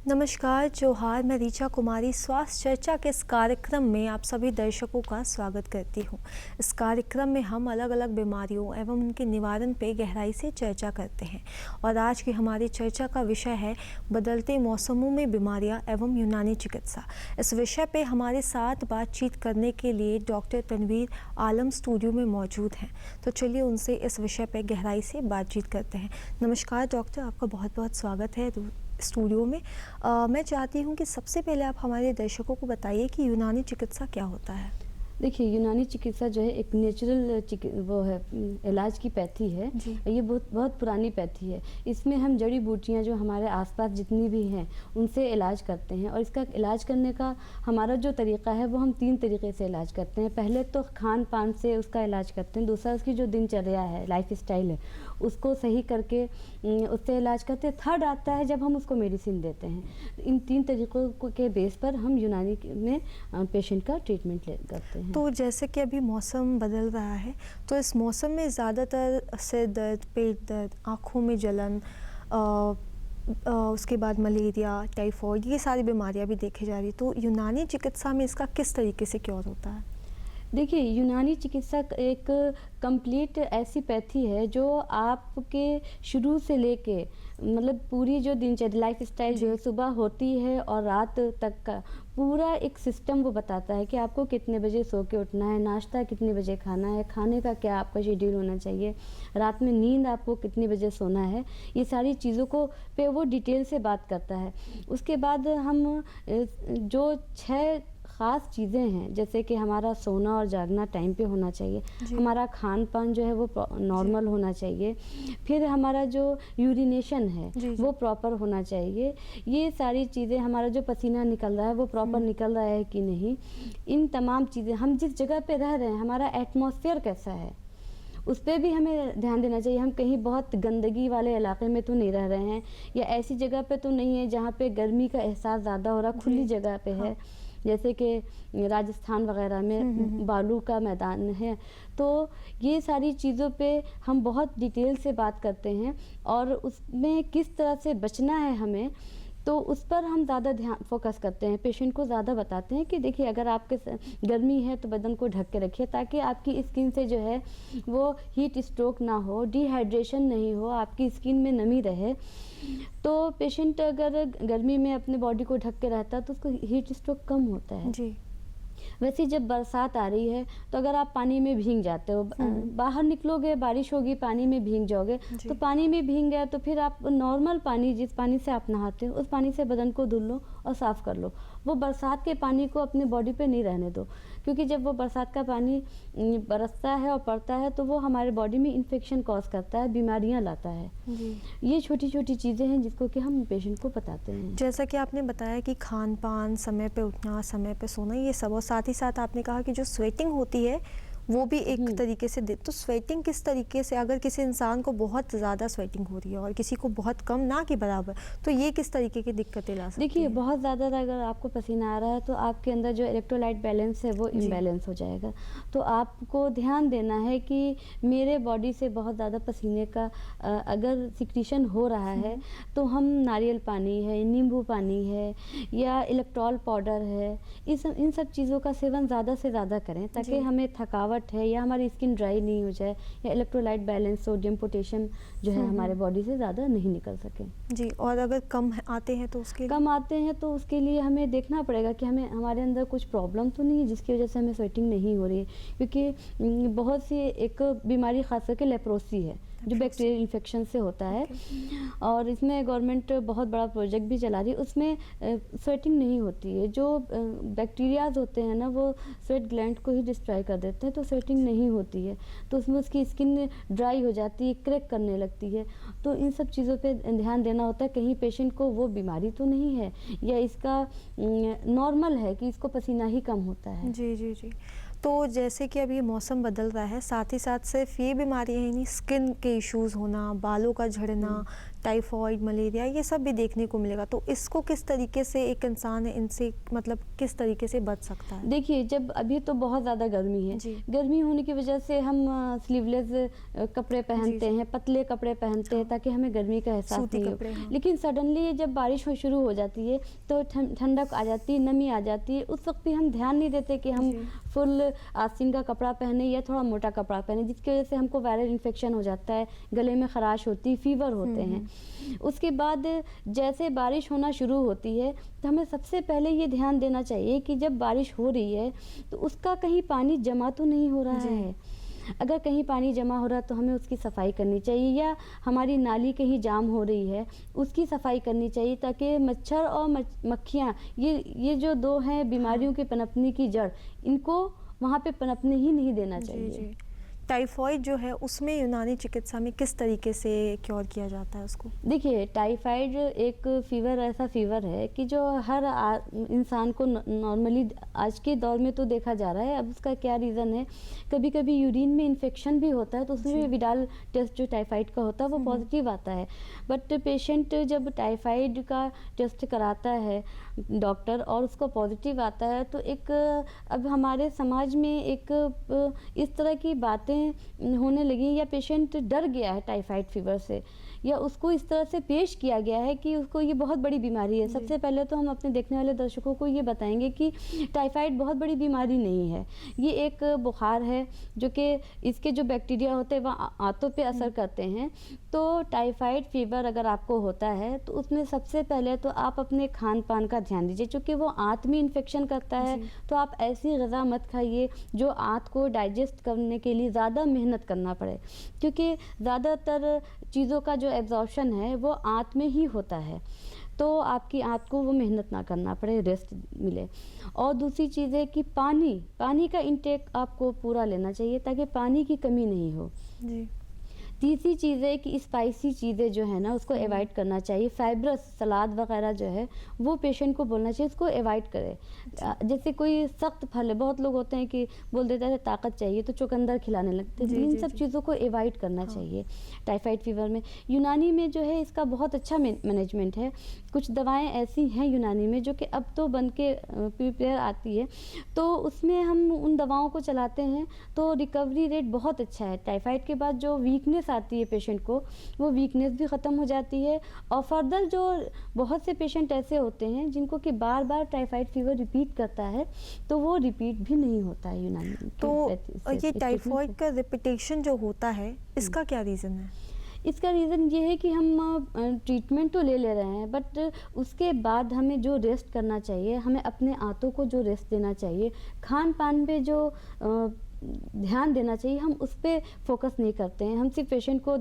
नमस्कार जोहार, मैं रीचा कुमारी स्वास्थ्य चर्चा के इस कार्यक्रम में आप सभी दर्शकों का स्वागत करती हूँ। इस कार्यक्रम में हम अलग अलग बीमारियों एवं उनके निवारण पे गहराई से चर्चा करते हैं और आज की हमारी चर्चा का विषय है बदलते मौसमों में बीमारियाँ एवं यूनानी चिकित्सा। इस विषय पे हमारे साथ बातचीत करने के लिए डॉक्टर तनवीर आलम स्टूडियो में मौजूद हैं, तो चलिए उनसे इस विषय पर गहराई से बातचीत करते हैं। नमस्कार डॉक्टर, आपका बहुत बहुत स्वागत है स्टूडियो में। मैं चाहती हूँ कि सबसे पहले आप हमारे दर्शकों को बताइए कि यूनानी चिकित्सा क्या होता है। देखिए, यूनानी चिकित्सा जो है एक नेचुरल वो है, इलाज की पैथी है। ये बहुत पुरानी पैथी है। इसमें हम जड़ी बूटियाँ जो हमारे आसपास जितनी भी हैं उनसे इलाज करते हैं और इसका इलाज करने का हमारा जो तरीका है वो हम 3 तरीके से इलाज करते हैं। पहले तो खान पान से उसका इलाज करते हैं, दूसरा उसकी जो दिनचर्या है, लाइफ स्टाइल है, उसको सही करके उससे इलाज करते हैं। थर्ड आता है जब हम उसको मेडिसिन देते हैं। इन 3 तरीक़ों के बेस पर हम यूनानी में पेशेंट का ट्रीटमेंट करते हैं। तो जैसे कि अभी मौसम बदल रहा है, तो इस मौसम में ज़्यादातर सिर दर्द, पेट दर्द, आँखों में जलन, उसके बाद मलेरिया, टाइफाइड, ये सारी बीमारियां भी देखी जा रही। तो यूनानी चिकित्सा में इसका किस तरीके से क्योर होता है? देखिए, यूनानी चिकित्सा एक कंप्लीट ऐसी पैथी है जो आपके शुरू से लेके मतलब पूरी जो दिनचर्या लाइफ स्टाइल जो है सुबह होती है और रात तक का पूरा एक सिस्टम वो बताता है कि आपको कितने बजे सो के उठना है, नाश्ता कितने बजे खाना है, खाने का क्या आपका शेड्यूल होना चाहिए, रात में नींद आपको कितने बजे सोना है, ये सारी चीज़ों को पे वो डिटेल से बात करता है। उसके बाद हम जो 6 ख़ास चीज़ें हैं, जैसे कि हमारा सोना और जागना टाइम पे होना चाहिए, हमारा खान पान जो है वो नॉर्मल होना चाहिए, फिर हमारा जो यूरिनेशन है वो प्रॉपर होना चाहिए, ये सारी चीज़ें, हमारा जो पसीना निकल रहा है वो प्रॉपर निकल रहा है कि नहीं, इन तमाम चीज़ें, हम जिस जगह पे रह रहे हैं हमारा एटमॉस्फेयर कैसा है उस पर भी हमें ध्यान देना चाहिए। हम कहीं बहुत गंदगी वाले इलाके में तो नहीं रह रहे हैं या ऐसी जगह पे तो नहीं है जहाँ पे गर्मी का एहसास ज़्यादा हो रहा, खुली जगह पे है, जैसे कि राजस्थान वगैरह में बालू का मैदान है। तो ये सारी चीज़ों पे हम बहुत डिटेल से बात करते हैं और उसमें किस तरह से बचना है हमें, तो उस पर हम ज़्यादा ध्यान फोकस करते हैं। पेशेंट को ज़्यादा बताते हैं कि देखिए, अगर आपके गर्मी है तो बदन को ढक के रखिए ताकि आपकी स्किन से जो है वो हीट स्ट्रोक ना हो, डिहाइड्रेशन नहीं हो, आपकी स्किन में नमी रहे। तो पेशेंट अगर गर्मी में अपने बॉडी को ढक के रहता है तो उसको हीट स्ट्रोक कम होता है जी। वैसे जब बरसात आ रही है तो अगर आप पानी में भीग जाते हो, बाहर निकलोगे, बारिश होगी, पानी में भीग जाओगे, तो पानी में भीग गया तो फिर आप नॉर्मल पानी, जिस पानी से आप नहाते हो उस पानी से बदन को धुल लो और साफ़ कर लो। वो बरसात के पानी को अपने बॉडी पे नहीं रहने दो, क्योंकि जब वो बरसात का पानी बरसता है और पड़ता है तो वो हमारे बॉडी में इन्फेक्शन कॉज करता है, बीमारियाँ लाता है। ये छोटी छोटी चीज़ें हैं जिसको कि हम पेशेंट को बताते हैं। जैसा कि आपने बताया कि खान पान, समय पे उठना, समय पे सोना, ये सब, और साथ ही साथ आपने कहा कि जो स्वेटिंग होती है वो भी एक तरीके से तो स्वेटिंग किस तरीके से, अगर किसी इंसान को बहुत ज़्यादा स्वेटिंग हो रही है और किसी को बहुत कम, ना कि बराबर, तो ये किस तरीके की दिक्कतें ला सकती है? देखिए, बहुत ज़्यादा अगर आपको पसीना आ रहा है तो आपके अंदर जो इलेक्ट्रोलाइट बैलेंस है वो इम्बैलेंस हो जाएगा। तो आपको ध्यान देना है कि मेरे बॉडी से बहुत ज़्यादा पसीने का अगर सिक्रीशन हो रहा है तो हम नारियल पानी है, नींबू पानी है या इलेक्ट्रॉल पाउडर है, इन सब चीज़ों का सेवन ज़्यादा से ज़्यादा करें ताकि हमें थकावट है या हमारी स्किन ड्राई नहीं हो जाए या इलेक्ट्रोलाइट बैलेंस, सोडियम, पोटेशियम जो है हमारे बॉडी से ज़्यादा नहीं निकल सके जी। और अगर कम आते हैं तो उसके लिए हमें देखना पड़ेगा कि हमारे अंदर कुछ प्रॉब्लम तो नहीं है जिसकी वजह से हमें स्वेटिंग नहीं हो रही है, क्योंकि बहुत सी एक बीमारी खास करके लेप्रोसी है जो बैक्टीरियल इन्फेक्शन से होता है और इसमें गवर्नमेंट बहुत बड़ा प्रोजेक्ट भी चला रही है। उसमें स्वेटिंग नहीं होती है, जो बैक्टीरियाज होते हैं ना वो स्वेट ग्लैंड को ही डिस्ट्रॉय कर देते हैं, तो स्वेटिंग नहीं होती है, तो उसमें उसकी स्किन ड्राई हो जाती है, क्रैक करने लगती है। तो इन सब चीज़ों पे ध्यान देना होता है, कहीं पेशेंट को वो बीमारी तो नहीं है या इसका नॉर्मल है कि इसको पसीना ही कम होता है। जी जी जी। तो जैसे कि अभी मौसम बदल रहा है, साथ ही साथ सिर्फ ये बीमारियाँ ही नहीं, स्किन के इश्यूज़ होना, बालों का झड़ना, टाइफॉइड, मलेरिया, ये सब भी देखने को मिलेगा। तो इसको किस तरीके से एक इंसान इनसे मतलब किस तरीके से बच सकता है? देखिए, जब अभी तो बहुत ज़्यादा गर्मी है, जी। गर्मी होने की वजह से हम स्लीवलेस कपड़े पहनते जी। हैं, पतले कपड़े पहनते हैं, ताकि हमें गर्मी का एहसास सूती नहीं कपड़े, हो। हाँ। लेकिन सडनली जब बारिश हो शुरू हो जाती है तो ठंडक आ जाती है, नमी आ जाती है, उस वक्त भी हम ध्यान नहीं देते कि हम जी। फुल आस्तीन का कपड़ा पहने या थोड़ा मोटा कपड़ा पहने, जिसकी वजह से हमको वायरल इन्फेक्शन हो जाता है, गले में खराश होती है, फीवर होते हैं। उसके बाद जैसे बारिश होना शुरू होती है तो हमें सबसे पहले ये ध्यान देना चाहिए कि जब बारिश हो रही है तो उसका कहीं पानी जमा तो नहीं हो रहा है। अगर कहीं पानी जमा हो रहा है तो हमें उसकी सफाई करनी चाहिए, या हमारी नाली कहीं जाम हो रही है उसकी सफाई करनी चाहिए, ताकि मच्छर और मक्खियाँ, ये जो दो हैं बीमारियों के पनपने की जड़, इनको वहाँ पे पनपने ही नहीं देना चाहिए। जी। टाइफॉइड जो है उसमें यूनानी चिकित्सा में किस तरीके से क्योर किया जाता है उसको? देखिए, टाइफाइड एक फ़ीवर ऐसा फ़ीवर है कि जो हर इंसान को नॉर्मली आज के दौर में तो देखा जा रहा है। अब उसका क्या रीज़न है, कभी कभी यूरिन में इन्फेक्शन भी होता है तो उसमें भी विडाल टेस्ट जो टाइफाइड का होता है वो पॉजिटिव आता है। बट पेशेंट जब टाइफाइड का टेस्ट कराता है डॉक्टर और उसको पॉजिटिव आता है तो एक अब हमारे समाज में एक इस तरह की बातें होने लगी, या पेशेंट डर गया है टाइफाइड फीवर से, या उसको इस तरह से पेश किया गया है कि उसको ये बहुत बड़ी बीमारी है। सबसे पहले तो हम अपने देखने वाले दर्शकों को ये बताएंगे कि टाइफाइड बहुत बड़ी बीमारी नहीं है, ये एक बुखार है जो कि इसके जो बैक्टीरिया होते हैं वह आंतों पे असर करते हैं। तो टाइफाइड फीवर अगर आपको होता है तो उसमें सबसे पहले तो आप अपने खान पान का ध्यान दीजिए, क्योंकि वो आंत में इन्फेक्शन करता है। तो आप ऐसी ग़िज़ा मत खाइए जो आंत को डाइजेस्ट करने के लिए ज़्यादा मेहनत करना पड़े, क्योंकि ज़्यादातर चीज़ों का जो एब्जॉर्प्शन है वो आंत में ही होता है। तो आपकी आंत को वो मेहनत ना करना पड़े, रेस्ट मिले। और दूसरी चीज़ है कि पानी का इंटेक आपको पूरा लेना चाहिए ताकि पानी की कमी नहीं हो। जी। तीसरी चीज़ है कि स्पाइसी चीज़ें जो है ना उसको अवॉइड करना चाहिए। फाइब्रस सलाद वगैरह जो है वो पेशेंट को बोलना चाहिए उसको अवॉइड करे। जैसे कोई सख्त फल है, बहुत लोग होते हैं कि बोल देते हैं ताकत चाहिए तो चुकंदर खिलाने लगते हैं। इन सब चीज़ों को अवॉइड करना चाहिए टाइफाइड फीवर में। यूनानी में जो है इसका बहुत अच्छा मैनेजमेंट है। कुछ दवाएं ऐसी हैं यूनानी में जो कि अब तो बन के प्रिपेयर आती है, तो उसमें हम उन दवाओं को चलाते हैं तो रिकवरी रेट बहुत अच्छा है। टाइफाइड के बाद जो वीकनेस आती है पेशेंट को, वो वीकनेस भी ख़त्म हो जाती है। और फर्दर जो बहुत से पेशेंट ऐसे होते हैं जिनको कि बार बार टाइफाइड फीवर रिपीट करता है तो वो रिपीट भी नहीं होता है यूनानी। तो ये टाइफाइड का रिपीटेशन जो होता है इसका क्या रीज़न है? इसका रीज़न ये है कि हम ट्रीटमेंट तो ले रहे हैं, बट उसके बाद हमें जो रेस्ट करना चाहिए, हमें अपने आंतों को जो रेस्ट देना चाहिए, खान पान पे जो ध्यान देना चाहिए, हम उस पर फोकस नहीं करते हैं। हम सिर्फ पेशेंट को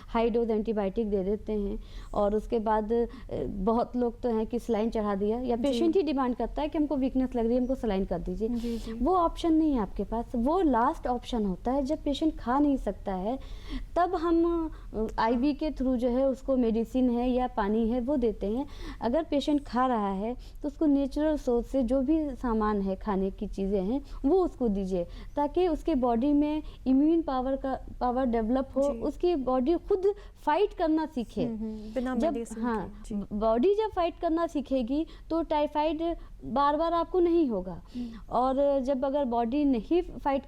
हाई डोज एंटीबायोटिक दे देते हैं और उसके बाद बहुत लोग तो हैं कि सलाइन चढ़ा दिया, या पेशेंट ही डिमांड करता है कि हमको वीकनेस लग रही है, हमको सलाइन कर दीजिए। वो ऑप्शन नहीं है आपके पास, वो लास्ट ऑप्शन होता है। जब पेशेंट खा नहीं सकता है तब हम आईवी के थ्रू जो है उसको मेडिसिन है या पानी है वो देते हैं। अगर पेशेंट खा रहा है तो उसको नेचुरल सोर्स से जो भी सामान है, खाने की चीज़ें हैं, वो उसको दीजिए ताकि उसके बॉडी में इम्यून पावर डेवलप हो, उसकी बॉडी खुद फाइट करना सीखे। जब बॉडी जब फाइट करना सीखेगी तो टाइफाइड बार बार आपको नहीं होगा। और जब अगर बॉडी नहीं फाइट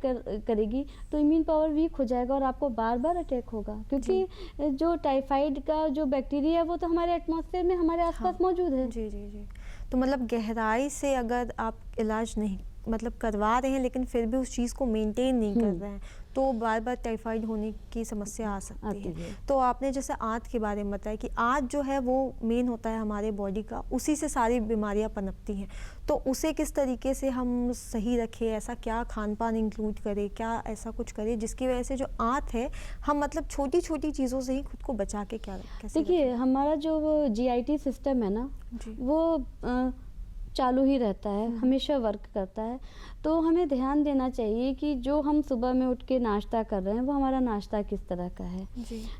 करेगी तो इम्यून पावर वीक हो जाएगा और आपको बार बार अटैक होगा, क्योंकि जो टाइफाइड का जो बैक्टीरिया है वो तो हमारे एटमॉस्फेयर में हमारे आसपास मौजूद है। जी। तो मतलब गहराई से अगर आप इलाज नहीं मतलब करवा रहे हैं लेकिन फिर भी उस चीज़ को मेंटेन नहीं कर रहे हैं तो बार बार टाइफाइड होने की समस्या आ सकती है। तो आपने जैसे आंत के बारे में बताया कि आंत जो है वो मेन होता है हमारे बॉडी का, उसी से सारी बीमारियां पनपती हैं। तो उसे किस तरीके से हम सही रखें, ऐसा क्या खान पान इंक्लूड करें, क्या ऐसा कुछ करें जिसकी वजह से जो आंत है हम मतलब छोटी छोटी चीज़ों से ही खुद को बचा के क्या कैसे? देखिए, हमारा जो GIT सिस्टम है ना वो चालू ही रहता है, हमेशा वर्क करता है। तो हमें ध्यान देना चाहिए कि जो हम सुबह में उठ के नाश्ता कर रहे हैं वो हमारा नाश्ता किस तरह का है,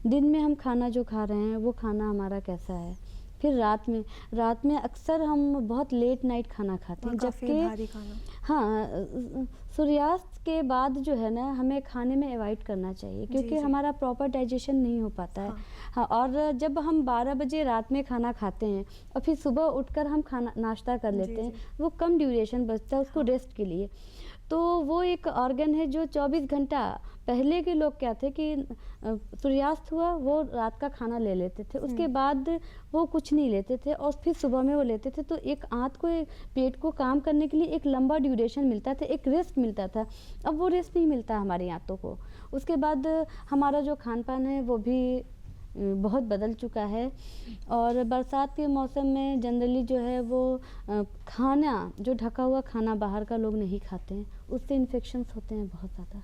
दिन में हम खाना जो खा रहे हैं वो खाना हमारा कैसा है। फिर रात में अक्सर हम बहुत लेट नाइट खाना खाते हैं, जबकि सूर्यास्त के बाद जो है ना हमें खाने में अवॉइड करना चाहिए, क्योंकि हमारा प्रॉपर डाइजेशन नहीं हो पाता है। हाँ, और जब हम 12 बजे रात में खाना खाते हैं और फिर सुबह उठकर हम खाना नाश्ता कर लेते हैं, वो कम ड्यूरेशन बचता है उसको रेस्ट के लिए। तो वो एक ऑर्गन है जो 24 घंटा, पहले के लोग क्या थे कि सूर्यास्त हुआ वो रात का खाना ले लेते थे, उसके बाद वो कुछ नहीं लेते थे और फिर सुबह में वो लेते थे, तो एक आंत को, पेट को काम करने के लिए एक लंबा ड्यूरेशन मिलता था, एक रेस्ट मिलता था। अब वो रेस्ट नहीं मिलता हमारी आंतों को। उसके बाद हमारा जो खान पान है वो भी बहुत बदल चुका है, और बरसात के मौसम में जनरली जो है वो खाना, जो ढका हुआ खाना बाहर का लोग नहीं खाते हैं, उससे इन्फेक्शंस होते हैं बहुत ज़्यादा।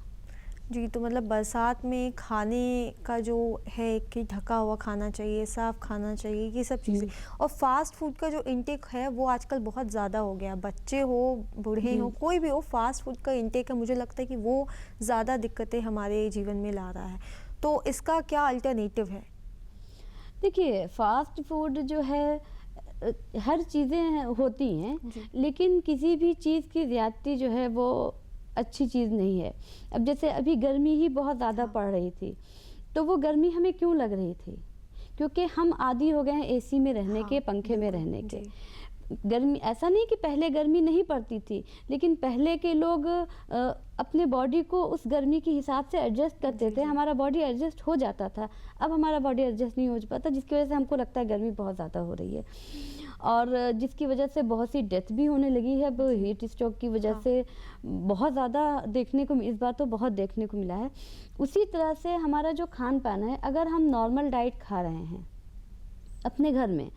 जी, तो मतलब बरसात में खाने का जो है कि ढका हुआ खाना चाहिए, साफ़ खाना चाहिए, ये सब चीज़ें। और फास्ट फूड का जो इंटेक है वो आजकल बहुत ज़्यादा हो गया, बच्चे हो, बूढ़े हो, कोई भी हो, फास्ट फूड का इंटेक है, मुझे लगता है कि वो ज़्यादा दिक्कतें हमारे जीवन में ला रहा है। तो इसका क्या अल्टरनेटिव है? देखिए, फास्ट फूड जो है हर चीज़ें होती हैं, लेकिन किसी भी चीज़ की ज़्यादती जो है वो अच्छी चीज़ नहीं है। अब जैसे अभी गर्मी ही बहुत ज़्यादा पड़ रही थी, तो वो गर्मी हमें क्यों लग रही थी? क्योंकि हम आदी हो गए हैं एसी में रहने के, पंखे में रहने के। गर्मी, ऐसा नहीं कि पहले गर्मी नहीं पड़ती थी, लेकिन पहले के लोग अपने बॉडी को उस गर्मी के हिसाब से एडजस्ट करते थे, हमारा बॉडी एडजस्ट हो जाता था। अब हमारा बॉडी एडजस्ट नहीं हो पाता, जिसकी वजह से हमको लगता है गर्मी बहुत ज़्यादा हो रही है, और जिसकी वजह से बहुत सी डेथ भी होने लगी है। अब हीट स्ट्रोक की वजह से बहुत ज़्यादा देखने को, इस बार तो बहुत देखने को मिला है। उसी तरह से हमारा जो खान पान है, अगर हम नॉर्मल डाइट खा रहे हैं अपने घर में,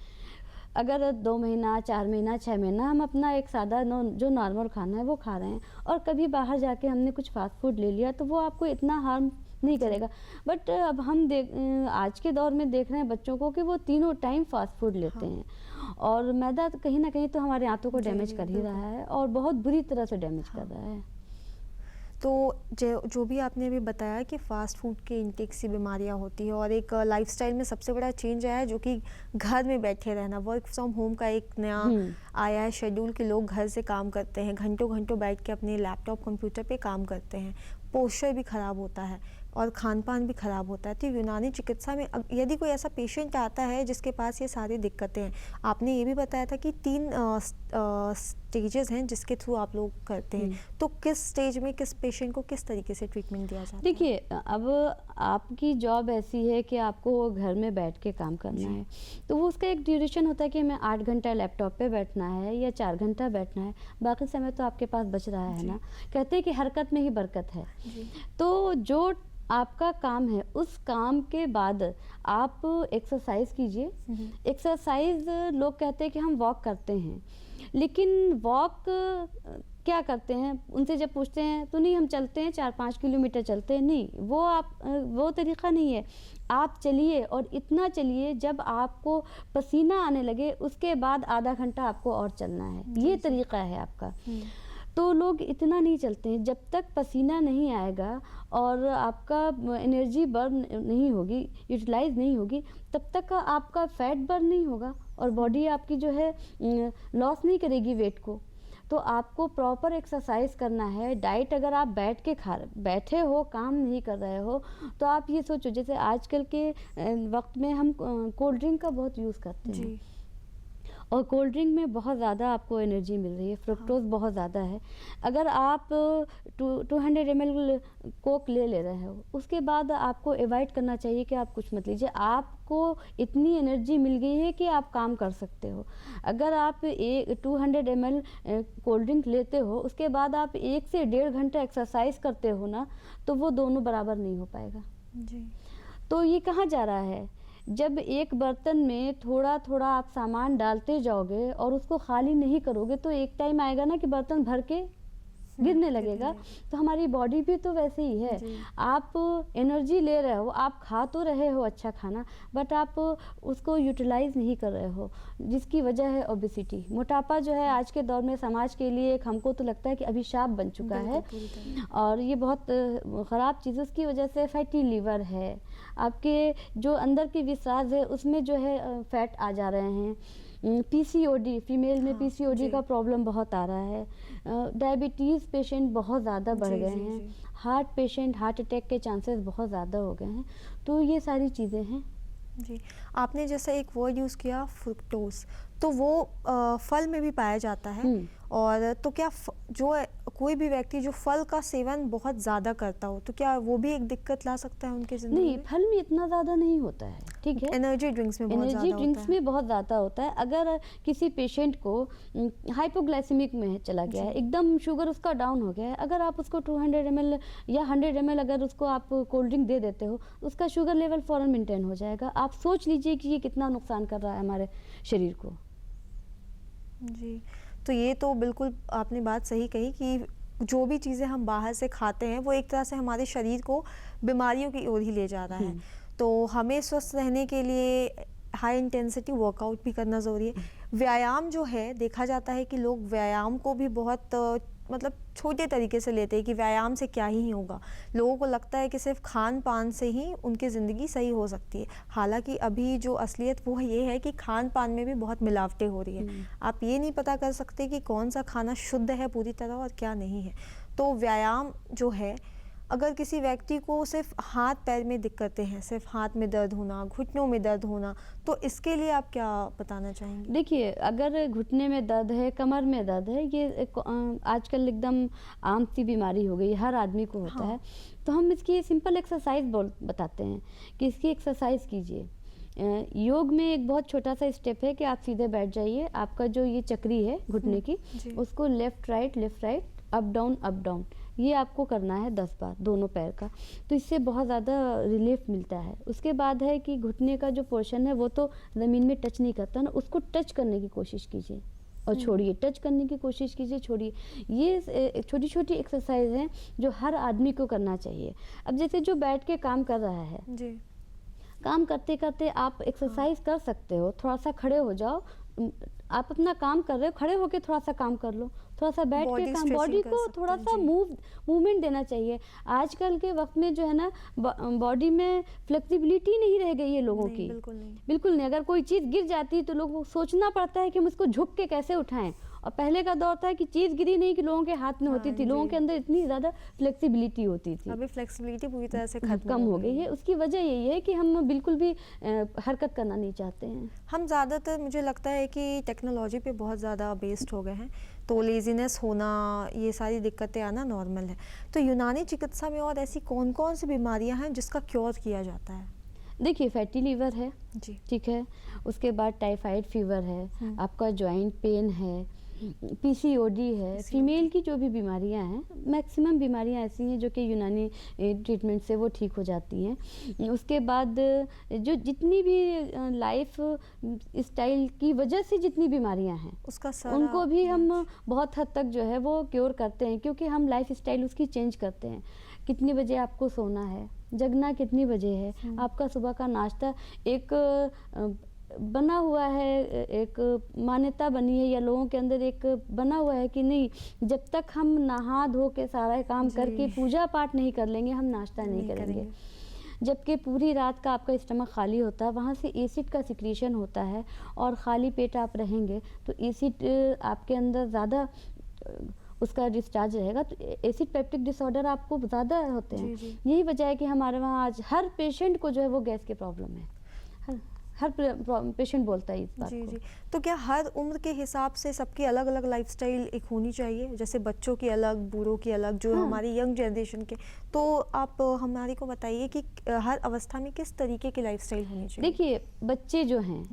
अगर 2 महीना, 4 महीना, 6 महीना हम अपना एक सादा जो नॉर्मल खाना है वो खा रहे हैं, और कभी बाहर जाके हमने कुछ फास्ट फूड ले लिया, तो वो आपको इतना हार्म नहीं करेगा। बट अब हम आज के दौर में देख रहे हैं बच्चों को कि वो तीनों टाइम फास्ट फूड लेते हैं, और मैदा तो कहीं ना कहीं तो हमारे आंतों को डैमेज कर ही रहा है, और बहुत बुरी तरह से डैमेज कर रहा है। तो जो भी आपने अभी बताया कि फ़ास्ट फूड के इंटेक से बीमारियां होती है, और एक लाइफस्टाइल में सबसे बड़ा चेंज आया है जो कि घर में बैठे रहना, वर्क फ्रॉम होम का एक नया आया है शेड्यूल कि लोग घर से काम करते हैं, घंटों घंटों बैठ के अपने लैपटॉप कंप्यूटर पे काम करते हैं, पोस्चर भी ख़राब होता है और खान पान भी ख़राब होता है। तो यूनानी चिकित्सा में यदि कोई ऐसा पेशेंट आता है जिसके पास ये सारी दिक्कतें हैं, आपने ये भी बताया था कि 3 स्टेजेस हैं जिसके थ्रू आप लोग करते हैं, तो किस स्टेज में किस पेशेंट को किस तरीके से ट्रीटमेंट दिया जाता है? देखिए, अब आपकी जॉब ऐसी है कि आपको घर में बैठ के काम करना है, तो वो उसका एक ड्यूरेशन होता है कि हमें 8 घंटा लैपटॉप पे बैठना है या 4 घंटा बैठना है, बाकी समय तो आपके पास बच रहा है ना। कहते हैं कि हरकत में ही बरकत है। तो जो आपका काम है, उस काम के बाद आप एक्सरसाइज कीजिए। एक्सरसाइज, लोग कहते हैं कि हम वॉक करते हैं, लेकिन वॉक क्या करते हैं, उनसे जब पूछते हैं तो नहीं हम चलते हैं, 4-5 किलोमीटर चलते हैं, नहीं, वो तरीक़ा नहीं है। आप चलिए, और इतना चलिए जब आपको पसीना आने लगे, उसके बाद आधा घंटा आपको और चलना है, ये तरीक़ा है आपका। तो लोग इतना नहीं चलते हैं, जब तक पसीना नहीं आएगा और आपका एनर्जी बर्न नहीं होगी, यूटिलाइज नहीं होगी, तब तक आपका फैट बर्न नहीं होगा और बॉडी आपकी जो है लॉस नहीं करेगी वेट को। तो आपको प्रॉपर एक्सरसाइज करना है। डाइट, अगर आप बैठे हो, काम नहीं कर रहे हो, तो आप ये सोचो, जैसे आजकल के वक्त में हम कोल्ड ड्रिंक का बहुत यूज़ करते हैं, और कोल्ड ड्रिंक में बहुत ज़्यादा आपको एनर्जी मिल रही है, फ्रुक्टोज बहुत ज़्यादा है। अगर आप 200 ml कोक ले रहे हो, उसके बाद आपको अवॉइड करना चाहिए कि आप कुछ मत लीजिए। आपको इतनी एनर्जी मिल गई है कि आप काम कर सकते हो। अगर आप 200 ml कोल्ड ड्रिंक लेते हो, उसके बाद आप 1 से 1.5 घंटा एक्सरसाइज करते हो ना, तो वो दोनों बराबर नहीं हो पाएगा जी। तो ये कहाँ जा रहा है? जब एक बर्तन में थोड़ा थोड़ा आप सामान डालते जाओगे और उसको खाली नहीं करोगे, तो एक टाइम आएगा ना कि बर्तन भर के गिरने लगेगा। तो हमारी बॉडी भी तो वैसे ही है। आप एनर्जी ले रहे हो, आप खा तो रहे हो अच्छा खाना, बट आप उसको यूटिलाइज नहीं कर रहे हो, जिसकी वजह है ओबेसिटी। मोटापा जो है आज के दौर में समाज के लिए एक, हमको तो लगता है कि अभिशाप बन चुका है, और ये बहुत ख़राब चीज़ है। उसकी वजह से फैटी लीवर है, आपके जो अंदर की विश्वास है उसमें जो है फैट आ जा रहे हैं, पीसीओडी, फीमेल में पीसीओडी जी। का प्रॉब्लम बहुत आ रहा है, डायबिटीज़ पेशेंट बहुत ज़्यादा बढ़ जी, गए जी, हैं, जी। हार्ट पेशेंट, हार्ट अटैक के चांसेस बहुत ज़्यादा हो गए हैं। तो ये सारी चीज़ें हैं। जी, आपने जैसे एक वर्ड यूज़ किया फ्रुक्टोज, तो वो फल में भी पाया जाता है। और तो क्या कोई भी व्यक्ति जो फल का सेवन बहुत ज़्यादा करता हो, तो क्या वो भी एक दिक्कत ला सकता है उनकी ज़िंदगी नहीं, में? फल में इतना ज़्यादा नहीं होता है, ठीक है। एनर्जी ड्रिंक्स में बहुत एनर्जी ज़्यादा ड्रिंक्स होता है। में बहुत ज़्यादा होता है। अगर किसी पेशेंट को हाइपोग्लाइसेमिक में चला गया है, एकदम शुगर उसका डाउन हो गया है, अगर आप उसको 200 ml या 100 ml अगर उसको आप कोल्ड ड्रिंक दे देते हो, उसका शुगर लेवल फ़ौरन मेंटेन हो जाएगा। आप सोच लीजिए कि ये कितना नुकसान कर रहा है हमारे शरीर को। जी, तो ये तो बिल्कुल आपने बात सही कही कि जो भी चीज़ें हम बाहर से खाते हैं वो एक तरह से हमारे शरीर को बीमारियों की ओर ही ले जा रहा है। तो हमें स्वस्थ रहने के लिए हाई इंटेंसिटी वर्कआउट भी करना ज़रूरी है। व्यायाम जो है, देखा जाता है कि लोग व्यायाम को भी बहुत मतलब छोटे तरीके से लेते हैं कि व्यायाम से क्या ही होगा। लोगों को लगता है कि सिर्फ खान पान से ही उनकी ज़िंदगी सही हो सकती है। हालांकि अभी जो असलियत वो ये है कि खान पान में भी बहुत मिलावटें हो रही है। आप ये नहीं पता कर सकते कि कौन सा खाना शुद्ध है पूरी तरह और क्या नहीं है। तो व्यायाम जो है, अगर किसी व्यक्ति को सिर्फ हाथ पैर में दिक्कतें हैं, सिर्फ हाथ में दर्द होना, घुटनों में दर्द होना, तो इसके लिए आप क्या बताना चाहेंगे? देखिए, अगर घुटने में दर्द है, कमर में दर्द है, ये आजकल एकदम आम सी बीमारी हो गई है, हर आदमी को होता है। तो हम इसकी सिंपल एक्सरसाइज बताते हैं कि इसकी एक्सरसाइज कीजिए। योग में एक बहुत छोटा सा स्टेप है कि आप सीधे बैठ जाइए। आपका जो ये चक्री है घुटने की, उसको लेफ़्ट राइट, अप डाउन, ये आपको करना है 10 बार दोनों पैर का। तो इससे बहुत ज़्यादा रिलीफ मिलता है। उसके बाद है कि घुटने का जो पोर्शन है वो तो ज़मीन में टच नहीं करता ना, उसको टच करने की कोशिश कीजिए और छोड़िए, टच करने की कोशिश कीजिए, छोड़िए। ये छोटी छोटी एक्सरसाइज हैं जो हर आदमी को करना चाहिए। अब जैसे जो बैठ के काम कर रहा है, जी, काम करते करते आप एक्सरसाइज कर सकते हो। थोड़ा सा खड़े हो जाओ, आप अपना काम कर रहे हो, खड़े होके थोड़ा सा काम कर लो, थोड़ा सा बैठ के काम, बॉडी को थोड़ा सा मूवमेंट देना चाहिए। आजकल के वक्त में जो है ना, बॉडी में फ्लेक्सिबिलिटी नहीं रह गई है लोगों की, बिल्कुल नहीं। अगर कोई चीज़ गिर जाती है तो लोगों को सोचना पड़ता है कि हम उसको झुक के कैसे उठाएं। और पहले का दौर था कि चीज़ गिरी नहीं कि लोगों के हाथ में होती थी, लोगों के अंदर इतनी ज़्यादा फ्लेक्सिबिलिटी होती थी। अभी फ्लेक्सिबिलिटी पूरी तरह से कम हो गई है। उसकी वजह यही है कि हम बिल्कुल भी हरकत करना नहीं चाहते हैं। हम ज़्यादातर, मुझे लगता है कि टेक्नोलॉजी पे बहुत ज़्यादा बेस्ड हो गए हैं, तो लेज़ीनेस होना, ये सारी दिक्कतें आना नॉर्मल है। तो यूनानी चिकित्सा में और ऐसी कौन कौन सी बीमारियां हैं जिसका क्योर किया जाता है? देखिए, फैटी लीवर है जी, ठीक है, उसके बाद टाइफाइड फीवर है, आपका जॉइंट पेन है, पीसीओडी है। फीमेल की जो भी बीमारियां हैं, मैक्सिमम बीमारियां ऐसी हैं जो कि यूनानी ट्रीटमेंट से वो ठीक हो जाती हैं। उसके बाद जो जितनी भी लाइफ स्टाइल की वजह से जितनी बीमारियां हैं, उसका उनको भी हम बहुत हद तक जो है वो क्योर करते हैं, क्योंकि हम लाइफ स्टाइल उसकी चेंज करते हैं। कितनी बजे आपको सोना है, जगना कितनी बजे है, आपका सुबह का नाश्ता एक बना हुआ है, एक मान्यता बनी है या लोगों के अंदर एक बना हुआ है कि नहीं, जब तक हम नहा धो के सारा काम करके पूजा पाठ नहीं कर लेंगे, हम नाश्ता नहीं करेंगे। जबकि पूरी रात का आपका स्टमक खाली होता है, वहाँ से एसिड का सिक्रीशन होता है, और ख़ाली पेट आप रहेंगे तो एसिड आपके अंदर ज़्यादा उसका डिस्चार्ज रहेगा, तो एसिड पेप्टिक डिसऑर्डर आपको ज़्यादा होते हैं। यही वजह है कि हमारे वहाँ आज हर पेशेंट को जो है वो गैस की प्रॉब्लम है। हर पेशेंट बोलता है इस बात को। तो क्या हर उम्र के हिसाब से सबकी अलग अलग लाइफस्टाइल एक होनी चाहिए? जैसे बच्चों की अलग, बूढ़ों की अलग, जो हमारी यंग जनरेशन के, तो आप हमारे को बताइए कि हर अवस्था में किस तरीके की लाइफस्टाइल होनी चाहिए? देखिए, बच्चे जो हैं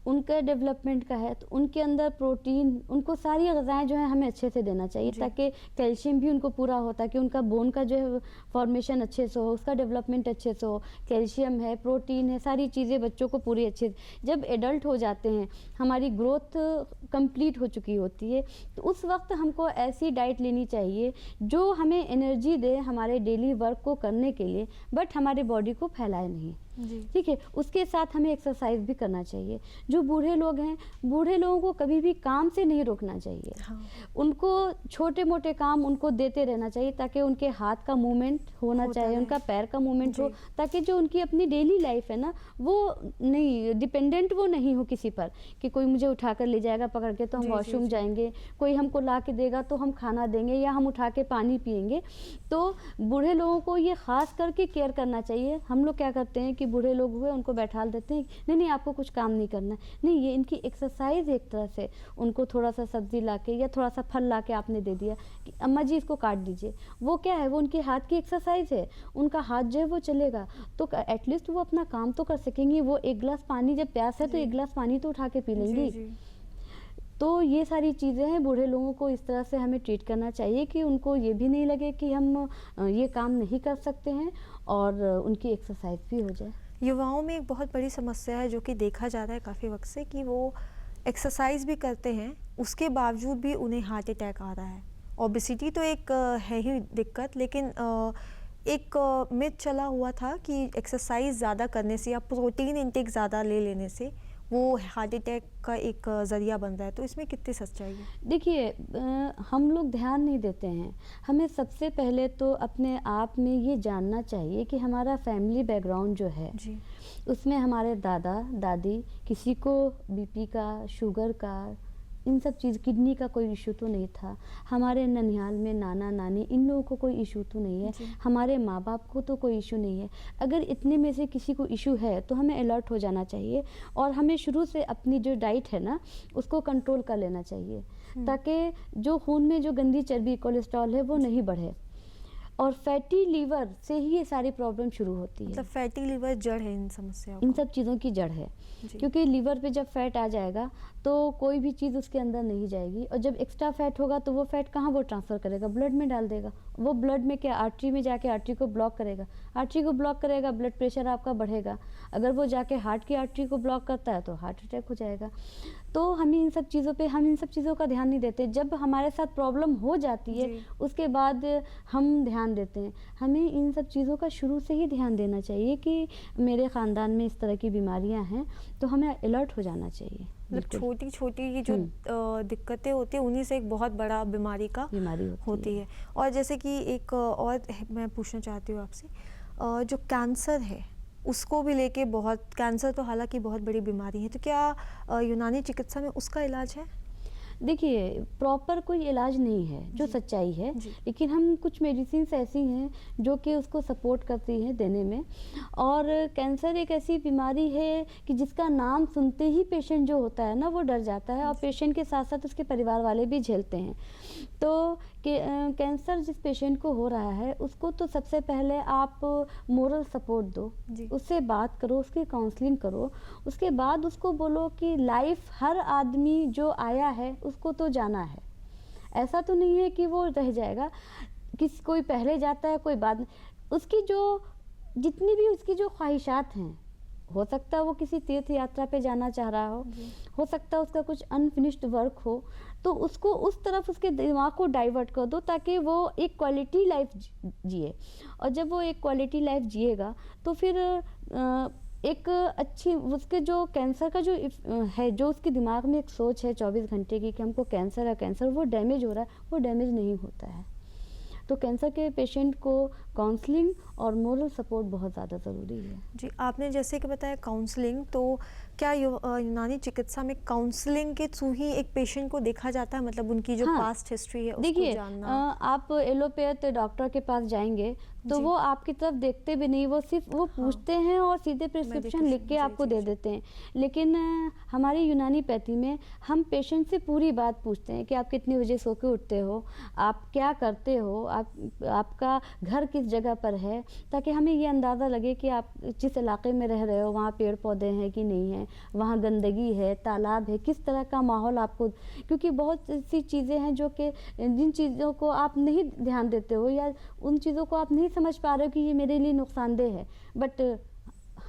उनका डेवलपमेंट का है, तो उनके अंदर प्रोटीन, उनको सारी ग़िज़ाएँ जो हैं हमें अच्छे से देना चाहिए, ताकि कैल्शियम भी उनको पूरा हो, ताकि उनका बोन का जो है फॉर्मेशन अच्छे से हो, उसका डेवलपमेंट अच्छे से हो। कैल्शियम है, प्रोटीन है, सारी चीज़ें बच्चों को पूरी अच्छे से। जब एडल्ट हो जाते हैं, हमारी ग्रोथ कंप्लीट हो चुकी होती है, तो उस वक्त हमको ऐसी डाइट लेनी चाहिए जो हमें एनर्जी दे हमारे डेली वर्क को करने के लिए, बट हमारे बॉडी को फैलाए नहीं। ठीक है। उसके साथ हमें एक्सरसाइज भी करना चाहिए। जो बूढ़े लोग हैं, बूढ़े लोगों को कभी भी काम से नहीं रोकना चाहिए। उनको छोटे मोटे काम उनको देते रहना चाहिए, ताकि उनके हाथ का मूवमेंट होना चाहिए, उनका पैर का मूवमेंट हो, ताकि जो उनकी अपनी डेली लाइफ है ना, वो नहीं डिपेंडेंट वो नहीं हो किसी पर, कि कोई मुझे उठाकर ले जाएगा पकड़ के तो हम वॉशरूम जाएंगे, कोई हमको ला के देगा तो हम खाना देंगे, या हम उठा के पानी पिएंगे। तो बूढ़े लोगों को ये खास करके केयर करना चाहिए। हम लोग क्या करते हैं कि बूढ़े लोग हुए उनको बैठा देते हैं, नहीं आपको कुछ काम नहीं करना है। नहीं, ये इनकी एक्सरसाइज एक तरह से। उनको थोड़ा सा सब्जी लाके या थोड़ा सा फल लाके आपने दे दिया कि अम्मा जी इसको काट दीजिए, वो क्या है, वो उनके हाथ की एक्सरसाइज है, उनका हाथ जो है वो चलेगा, तो एटलीस्ट वो अपना काम तो कर सकेंगी। वो एक गिलास पानी, जब प्यास है तो एक गिलास पानी तो उठा के पी लेंगी। तो ये सारी चीज़ें हैं, बूढ़े लोगों को इस तरह से हमें ट्रीट करना चाहिए कि उनको ये भी नहीं लगे कि हम ये काम नहीं कर सकते हैं, और उनकी एक्सरसाइज भी हो जाए। युवाओं में एक बहुत बड़ी समस्या है जो कि देखा जा रहा है काफ़ी वक्त से, कि वो एक्सरसाइज भी करते हैं, उसके बावजूद भी उन्हें हार्ट अटैक आ रहा है। ओबेसिटी तो एक है ही दिक्कत, लेकिन एक मिथ चला हुआ था कि एक्सरसाइज ज़्यादा करने से या प्रोटीन इंटेक ज़्यादा ले लेने से वो हार्ट अटैक का एक ज़रिया बन रहा है। तो इसमें कितनी सच्चाई है? देखिए, हम लोग ध्यान नहीं देते हैं। हमें सबसे पहले तो अपने आप में ये जानना चाहिए कि हमारा फैमिली बैकग्राउंड जो है उसमें हमारे दादा दादी, किसी को बीपी का, शुगर का, इन सब चीज़, किडनी का कोई इशू तो नहीं था। हमारे ननिहाल में नाना नानी, इन लोगों को कोई इशू तो नहीं है। हमारे माँ बाप को तो कोई इशू नहीं है। अगर इतने में से किसी को इशू है तो हमें अलर्ट हो जाना चाहिए, और हमें शुरू से अपनी जो डाइट है ना उसको कंट्रोल कर लेना चाहिए, ताकि जो खून में जो गंदी चर्बी, कोलेस्ट्रॉल है वो नहीं बढ़े। और फैटी लीवर से ही ये सारी प्रॉब्लम शुरू होती है। मतलब फैटी लीवर जड़ है इन समस्याओं, इन सब चीज़ों की जड़ है। क्योंकि लीवर पे जब फैट आ जाएगा तो कोई भी चीज़ उसके अंदर नहीं जाएगी, और जब एक्स्ट्रा फैट होगा तो वो फैट कहाँ वो ट्रांसफ़र करेगा, ब्लड में डाल देगा। वो ब्लड में क्या, आर्टरी में जाके आर्टरी को ब्लॉक करेगा। आर्टरी को ब्लॉक करेगा, ब्लड प्रेशर आपका बढ़ेगा। अगर वो जाके हार्ट की आर्टरी को ब्लॉक करता है तो हार्ट अटैक हो जाएगा। तो हमें इन सब चीज़ों का ध्यान नहीं देते। जब हमारे साथ प्रॉब्लम हो जाती है उसके बाद हम ध्यान देते हैं। हमें इन सब चीज़ों का शुरू से ही ध्यान देना चाहिए कि मेरे ख़ानदान में इस तरह की बीमारियां हैं, तो हमें अलर्ट हो जाना चाहिए। मतलब छोटी छोटी जो दिक्कतें होती हैं उन्हीं से एक बहुत बड़ा बीमारी होती है। और जैसे कि एक और मैं पूछना चाहती हूँ आपसे, जो कैंसर है उसको भी लेके बहुत, कैंसर तो हालांकि बहुत बड़ी बीमारी है, तो क्या यूनानी चिकित्सा में उसका इलाज है? देखिए, प्रॉपर कोई इलाज नहीं है, जो सच्चाई है, लेकिन हम कुछ मेडिसिन ऐसी हैं जो कि उसको सपोर्ट करती हैं देने में। और कैंसर एक ऐसी बीमारी है कि जिसका नाम सुनते ही पेशेंट जो होता है ना वो डर जाता है, और पेशेंट के साथ साथ उसके परिवार वाले भी झेलते हैं। तो कैंसर जिस पेशेंट को हो रहा है उसको तो सबसे पहले आप मोरल सपोर्ट दो, उससे बात करो, उसकी काउंसलिंग करो। उसके बाद उसको बोलो कि लाइफ, हर आदमी जो आया है उसको तो जाना है। ऐसा तो नहीं है कि वो रह जाएगा, कोई पहले जाता है कोई बाद में। उसकी जो जितनी भी उसकी जो ख्वाहिशात हैं, हो सकता है वो किसी तीर्थ यात्रा पे जाना चाह रहा हो सकता है उसका कुछ अनफिनिश्ड वर्क हो, तो उसको उस तरफ उसके दिमाग को डाइवर्ट कर दो ताकि वो एक क्वालिटी लाइफ जिए। और जब वो एक क्वालिटी लाइफ जिएगा तो फिर एक अच्छी, उसके जो कैंसर का जो है, जो उसके दिमाग में एक सोच है 24 घंटे की कि हमको कैंसर है, कैंसर, वो डैमेज हो रहा है, वो डैमेज नहीं होता है। तो कैंसर के पेशेंट को काउंसलिंग और मोरल सपोर्ट बहुत ज़्यादा ज़रूरी है। जी, आपने जैसे कि बताया काउंसलिंग, तो क्या यूनानी चिकित्सा में काउंसलिंग के थ्रू ही एक पेशेंट को देखा जाता है, मतलब उनकी जो पास्ट हिस्ट्री है उसको जानना? आप एलोपैथ डॉक्टर के पास जाएंगे तो वो आपकी तरफ देखते भी नहीं, वो सिर्फ वो पूछते हैं और सीधे प्रिस्क्रिप्शन लिख के आपको दे देते हैं। लेकिन हमारी यूनानी पैथी में हम पेशेंट से पूरी बात पूछते हैं कि आप कितने बजे सो के उठते हो, आप क्या करते हो, आपका घर किस जगह पर है, ताकि हमें ये अंदाज़ा लगे कि आप जिस इलाके में रह रहे हो वहाँ पेड़ पौधे हैं कि नहीं है, वहाँ गंदगी है, तालाब है, किस तरह का माहौल आपको, क्योंकि बहुत सी चीज़ें हैं जो कि जिन चीज़ों को आप नहीं ध्यान देते हो या उन चीज़ों को आप नहीं समझ पा रहे हो कि ये मेरे लिए नुकसानदेह है, बट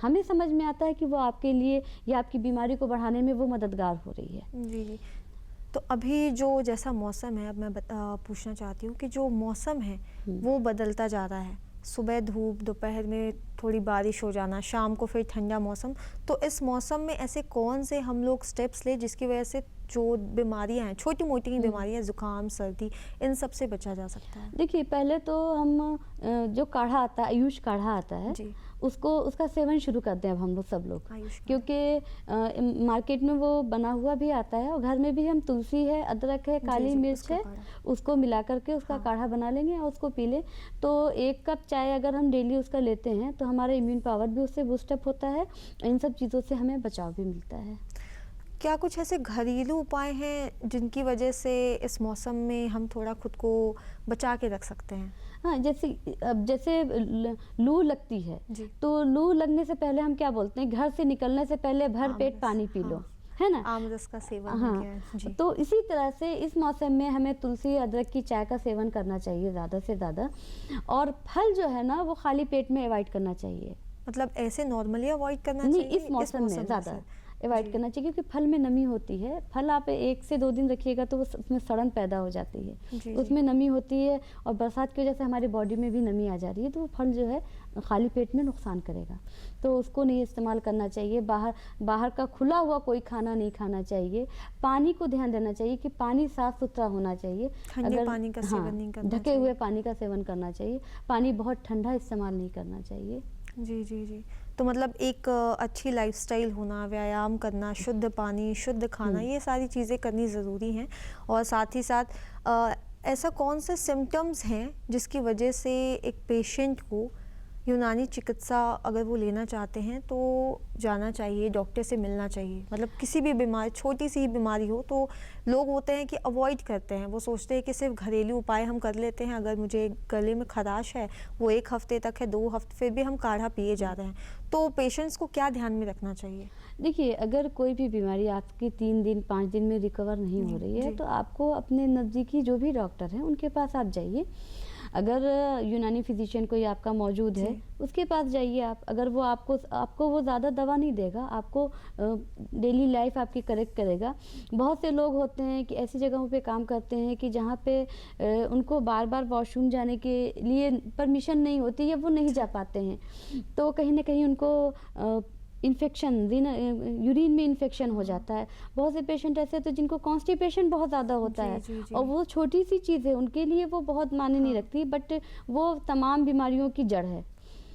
हमें समझ में आता है कि वो आपके लिए या आपकी बीमारी को बढ़ाने में वो मददगार हो रही है। जी। तो अभी जो जैसा मौसम है, अब मैं पूछना चाहती हूँ कि जो मौसम है वो बदलता जा रहा है, सुबह धूप, दोपहर में थोड़ी बारिश हो जाना, शाम को फिर ठंडा मौसम, तो इस मौसम में ऐसे कौन से हम लोग स्टेप्स लें जिसकी वजह से जो बीमारियां हैं, छोटी मोटी बीमारियां, जुकाम, सर्दी, इन सब से बचा जा सकता है? देखिए, पहले तो हम जो काढ़ा आता है, आयुष काढ़ा आता है, उसका सेवन शुरू करते हैं अब हम लोग सब लोग, क्योंकि मार्केट में वो बना हुआ भी आता है, और घर में भी हम तुलसी है, अदरक है, काली मिर्च है, उसको मिला करके उसका काढ़ा बना लेंगे और उसको पी लें। तो 1 कप चाय अगर हम डेली उसका लेते हैं तो हमारा इम्यून पावर भी उससे बूस्टअप होता है, इन सब चीज़ों से हमें बचाव भी मिलता है। क्या कुछ ऐसे घरेलू उपाय हैं जिनकी वजह से इस मौसम में हम थोड़ा खुद को बचा के रख सकते हैं? हाँ, जैसे लू लगती है, तो लू लगने से पहले हम क्या बोलते हैं, घर से निकलने से पहले भर पेट पानी पी लो, है ना? आमरस का सेवन। हाँ, जी। तो इसी तरह से इस मौसम में हमें तुलसी अदरक की चाय का सेवन करना चाहिए ज़्यादा से ज़्यादा, और फल जो है ना वो खाली पेट में अवॉइड करना चाहिए। मतलब ऐसे नॉर्मली अवॉइड करना नहीं, चाहिए? इस मौसम में ज़्यादा अवॉइड करना चाहिए, क्योंकि फल में नमी होती है। फल आप 1 से 2 दिन रखिएगा तो उसमें सड़न पैदा हो जाती है, उसमें नमी होती है, और बरसात की वजह से हमारी बॉडी में भी नमी आ जा रही है, तो वो फल जो है खाली पेट में नुकसान करेगा, तो उसको नहीं इस्तेमाल करना चाहिए। बाहर का खुला हुआ कोई खाना नहीं खाना चाहिए। पानी को ध्यान देना चाहिए कि पानी साफ सुथरा होना चाहिए, ठंडे पानी का सेवन नहीं करना चाहिए, ढके हुए पानी का सेवन करना चाहिए, पानी बहुत ठंडा इस्तेमाल नहीं करना चाहिए। जी। तो मतलब एक अच्छी लाइफस्टाइल होना, व्यायाम करना, शुद्ध पानी, शुद्ध खाना, ये सारी चीज़ें करनी ज़रूरी हैं। और साथ ही साथ ऐसा कौन से सिम्टम्स हैं जिसकी वजह से एक पेशेंट को यूनानी चिकित्सा अगर वो लेना चाहते हैं तो जाना चाहिए, डॉक्टर से मिलना चाहिए? मतलब किसी भी बीमारी, छोटी सी बीमारी हो तो लोग होते हैं कि अवॉइड करते हैं, वो सोचते हैं कि सिर्फ घरेलू उपाय हम कर लेते हैं। अगर मुझे गले में खराश है वो 1 हफ्ते तक है, 2 हफ्ते, फिर भी हम काढ़ा पिए जा रहे हैं, तो पेशेंट्स को क्या ध्यान में रखना चाहिए? देखिए, अगर कोई भी बीमारी आपकी 3 दिन 5 दिन में रिकवर नहीं हो रही है तो आपको अपने नज़दीकी जो भी डॉक्टर हैं उनके पास आप जाइए। अगर यूनानी फिजिशियन कोई आपका मौजूद है उसके पास जाइए आप। अगर वो आपको वो ज़्यादा दवा नहीं देगा, आपको डेली लाइफ आपकी करेक्ट करेगा। बहुत से लोग होते हैं कि ऐसी जगहों पे काम करते हैं कि जहाँ पे उनको बार बार वॉशरूम जाने के लिए परमिशन नहीं होती, या वो नहीं जा पाते हैं, तो कहीं ना कहीं उनको इन्फेक्शन, यूरिन में इन्फेक्शन हो जाता है। बहुत से पेशेंट ऐसे होते हैं जिनको कॉन्स्टिपेशन बहुत ज़्यादा होता है, और वो छोटी सी चीज़ है उनके लिए, वो बहुत मायने नहीं रखती, बट वो तमाम बीमारियों की जड़ है।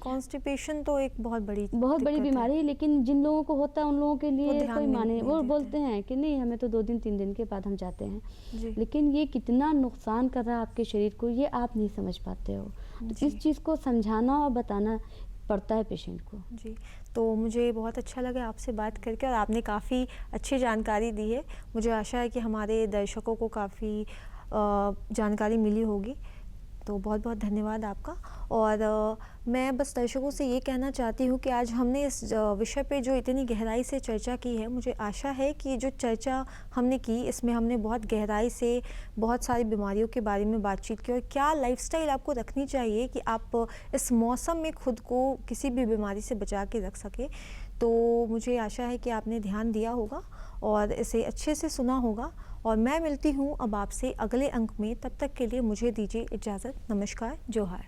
कॉन्स्टिपेशन तो एक बहुत बड़ी बीमारी है, लेकिन जिन लोगों को होता है उन लोगों के लिए कोई माने, वो बोलते हैं कि नहीं, हमें तो 2 दिन 3 दिन के बाद हम जाते हैं, लेकिन ये कितना नुकसान कर रहा है आपके शरीर को, ये आप नहीं समझ पाते हो। तो इस चीज़ को समझाना और बताना पड़ता है पेशेंट को। जी, तो मुझे बहुत अच्छा लगा आपसे बात करके, और आपने काफ़ी अच्छी जानकारी दी है। मुझे आशा है कि हमारे दर्शकों को काफ़ी जानकारी मिली होगी, तो बहुत बहुत धन्यवाद आपका। और मैं बस दर्शकों से ये कहना चाहती हूँ कि आज हमने इस विषय पे जो इतनी गहराई से चर्चा की है, मुझे आशा है कि जो चर्चा हमने की इसमें हमने बहुत गहराई से बहुत सारी बीमारियों के बारे में बातचीत की, और क्या लाइफस्टाइल आपको रखनी चाहिए कि आप इस मौसम में खुद को किसी भी बीमारी से बचा के रख सकें। तो मुझे आशा है कि आपने ध्यान दिया होगा और इसे अच्छे से सुना होगा, और मैं मिलती हूँ अब आपसे अगले अंक में। तब तक के लिए मुझे दीजिए इजाज़त। नमस्कार, जोहार।